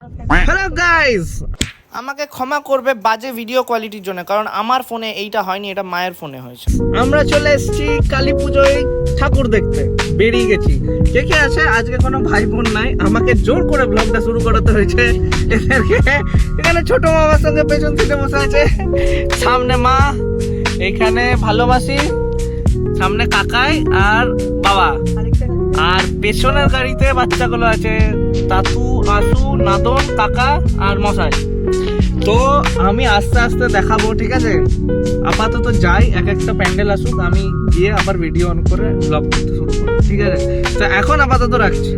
Hello guys, আমাকে ক্ষমা করবে বাজে ভিডিও কোয়ালিটির জন্য, কারণ আমার ফোনে এইটা হয়নি, এটা মায়ের ফোনে হয়েছে। আমরা চলে এসেছি কালী পুজোয় ঠাকুর দেখতে, বেরিয়ে গেছি। কে কে আছে? আজকে কোনো ভাই বোন নাই, আমাকে জোর করে ব্লগটা শুরু করাতে হয়েছে এদেরকে। এখানে ছোট মামার সঙ্গে পেছন থেকে বসে আছে, সামনে মা, এখানে ভালোবাসি, সামনে কাকাই আর বাবা, আর পেছনের গাড়িতে বাচ্চাগুলো আছে, তাতু, আসু, নাদন, কাকা আর মশাই। তো আমি আস্তে আস্তে দেখাবো, ঠিক আছে? আপাতত যাই, এক একটা প্যান্ডেল আসুক, আমি গিয়ে আবার ভিডিও অন করে ব্লগ করতে শুরু করবো, ঠিক আছে? তো এখন আপাতত রাখছি।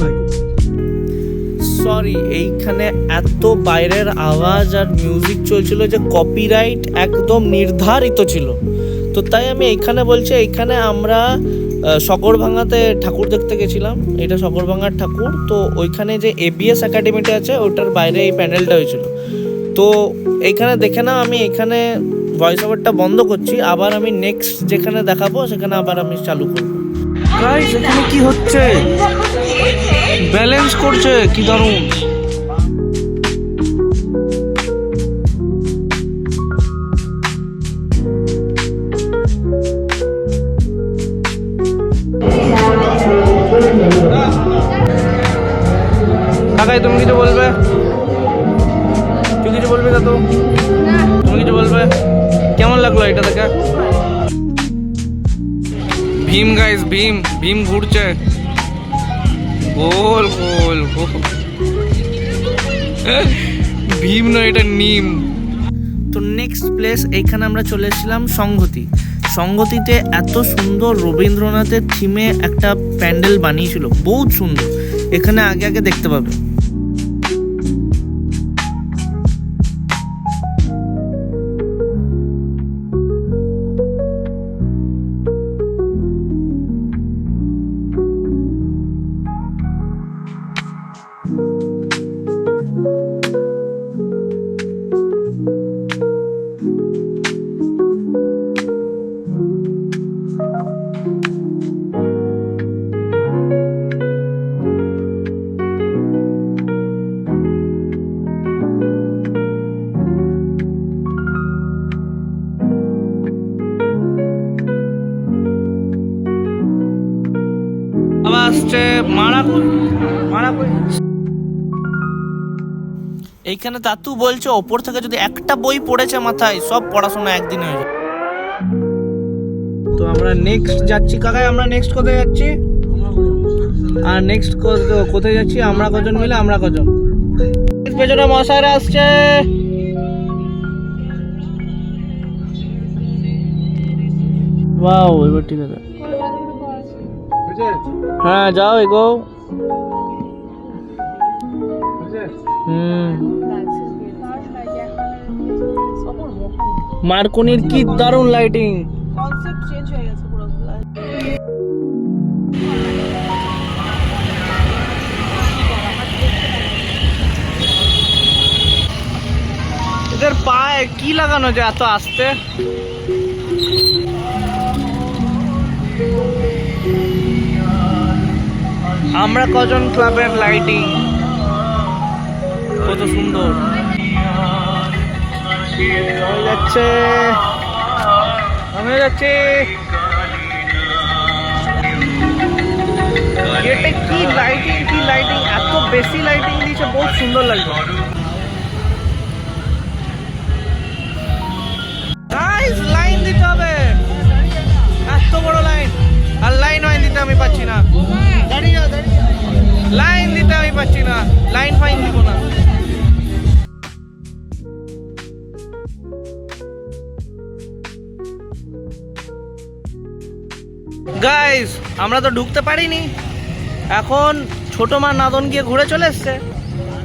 ভাই সরি, এইখানে এত বাইরের আওয়াজ আর মিউজিক চলছিল যে কপিরাইট একদম নির্ধারিত ছিল। তো তাই আমি এইখানে বলছি, এইখানে আমরা সকরভাঙাতে ঠাকুর দেখতে গেছিলাম। এটা সকরভাঙার ঠাকুর। তো ওইখানে যে এবিএস একাডেমিটা আছে, ওটার বাইরে এই প্যান্ডেলটা হয়েছিল। তো এইখানে দেখে না, আমি এখানে ভয়েস ওভারটা বন্ধ করছি, আবার আমি নেক্সট যেখানে দেখাবো সেখানে আবার আমি চালু করবো। গাইস, এখানে কি হচ্ছে? ব্যালেন্স করছে, কি দারুণ! কাকাই, তুমি কিছু বলবে? তুই কিছু বলবি? তো তুমি কিছু বলবে? কেমন লাগলো এটা দেখে? ভীম গাইস, ভীম ভীম ঘুরছে গোল গোল। ভীম নয়, এটা নিম। তো নেক্সট প্লেস, এইখানে আমরা চলে এসেছিলাম সংহতি। সংহতিতে এত সুন্দর রবীন্দ্রনাথের থিমে একটা প্যান্ডেল বানিয়েছিল, বহুত সুন্দর। এখানে আগে আগে দেখতে পাবে। আসছে এইখানে তাতু বলছে ওপর থেকে যদি একটা বই পড়েছে মাথায়, সব পড়াশোনা একদিন হয়ে যাবে। তো আমরা নেক্সট যাচ্ছি। কাকাই, আমরা নেক্সট কোথায় যাচ্ছি? আর নেক্সট কোথায় যাচ্ছি? আমরা কজন মিলে? আমরা কজন? পেছনে মশাইরা আসছে। ওয়াও, এবার ঠিক আছে। হ্যাঁ, যাও, এগো। মার্কনির কি দারুণ লাইটিং! কনসেপ্ট চেঞ্জ হয়ে গেছে পুরো। এদের পায়ে কি লাগানো যায় এত আস্তে? আমরা কজন ক্লাবের লাইটিং কত সুন্দর হয়ে যাচ্ছে। আমি যাচ্ছি। এটা কি লাইটিং, কি লাইটিং! এত বেশি লাইটিং দিয়েছে, বহুত সুন্দর লাগছে। লাইন দিতে হবে, এত বড় লাইন। আর লাইন দিতে আমি পাচ্ছি না। লাইন দিতে আমি পাচ্ছি না, লাইন ফাইন দিব না। গাইস, আমরা তো ঢুকতে পারিনি। এখন ছোট মা নাদন গিয়ে ঘুরে চলে এসছে,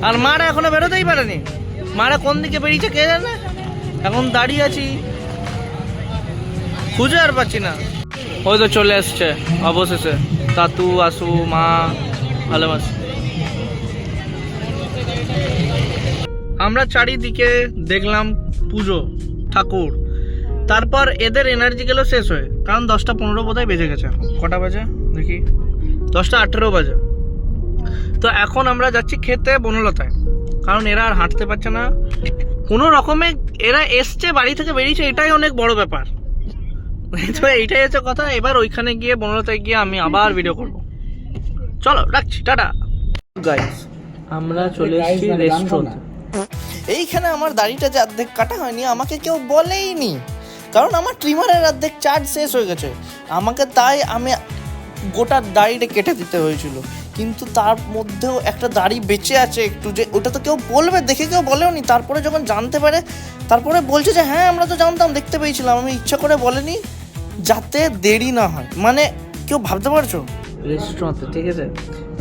আর মারা এখনো বেরোতেই পারেনি। মারা কোন দিকে বেরিয়েছে কে জানে। এখন দাঁড়িয়ে আছি, খুঁজে আর পাচ্ছি না। ওই তো চলে এসছে অবশেষে তাতু, আসু, মা, ভালোবাসি। আমরা চারিদিকে দেখলাম পুজো, ঠাকুর। তারপর এদের এনার্জি গেল শেষ হয়ে, কারণ 10টা 15 বোধহয় বেজে গেছে। এখন কটা বাজে দেখি? 10টা 18 বাজে। তো এখন আমরা যাচ্ছি খেতে বনলতায়, কারণ এরা আর হাঁটতে পারছে না কোনো রকমে। এরা এসছে বাড়ি থেকে বেরিয়েছে, এটাই অনেক বড় ব্যাপার। তো এইটাই হচ্ছে কথা। এবার ওইখানে গিয়ে বনলতায় গিয়ে আমি আবার ভিডিও করব। চলো রাখছি, টাটা গাইস। আমরা চলে এসেছি রেস্টুরেন্ট। এইখানে আমার দাড়িটা যে অর্ধেক কাটা হয়নি আমাকে কেউ বলেইনি, কারণ আমার ট্রিমারের অর্ধেক চার্জ শেষ হয়ে গেছে আমাকে, তাই আমি গোটা দাড়িটা কেটে দিতে হয়েছিল। কিন্তু তার মধ্যেও একটা দাড়ি বেঁচে আছে একটু, যে ওটা তো কেউ বলবে, দেখে কেউ বলেও নি। তারপরে যখন জানতে পারে তারপরে বলছে যে হ্যাঁ আমরা তো জানতাম, দেখতে পেয়েছিলাম, আমি ইচ্ছা করে বলেনি যাতে দেরি না হয়। মানে কেউ ভাবতে পারছো রেস্টুরেন্টে, ঠিক আছে?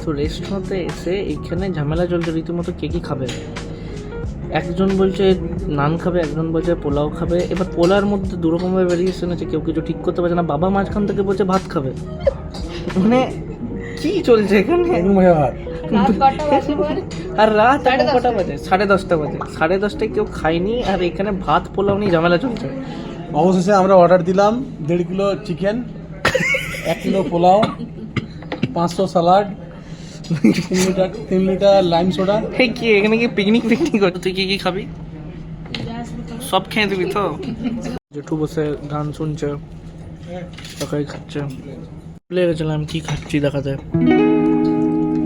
তো রেস্টুরেন্টে এসে এইখানে ঝামেলা চলছে রীতিমতো, কে কী খাবে। একজন বলছে নান খাবে, একজন বলছে পোলাও খাবে। এবার পোলার মধ্যে দু রকমের ভেরিয়েশন আছে, কেউ কিছু ঠিক করতে পারছে না। বাবা মাঝখান থেকে বলছে ভাত খাবে। মানে কি চলছে এখানে? আর রাত এখন কটা বাজে? 10:30 বাজে। 10:30টায় কেউ খায়নি, আর এখানে ভাত পোলাও নিয়ে ঝামেলা চলছে। অবশেষে আমরা অর্ডার দিলাম 1.5 kilo chicken, 1 kilo pulao, 500 salad, 3 litre lime soda. এই কি এখানে কি পিকনিক করছো? তুই কি কি খাবি? সব খেয়ে দিবি তো? জেঠু বসে গান শুনছে, সকালে খাচ্ছে। ভুলে গেছিলাম কি খাচ্ছি দেখাতে।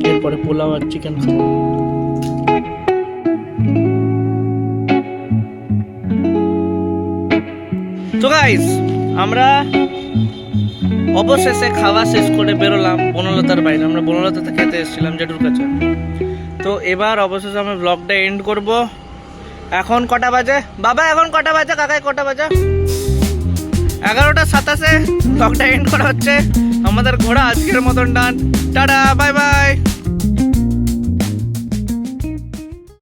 এরপরে পোলাও আর চিকেন খাবো। তো গাইস, আমরা অবশেষে খাওয়া শেষ করে বেরোলাম বনলতার বাইরে। আমরা বনলতাতে খেতে এসেছিলাম জেঠুর কাছে। তো এবার অবশেষে আমি ব্লগটা এন্ড করব। এখন কটা বাজে বাবা? এখন কটা বাজে কাকাই? কটা বাজে? 11:27। ব্লগটা এন্ড করা হচ্ছে। আমাদের ঘোড়া আজকের মতন ডান। Tata, bye bye.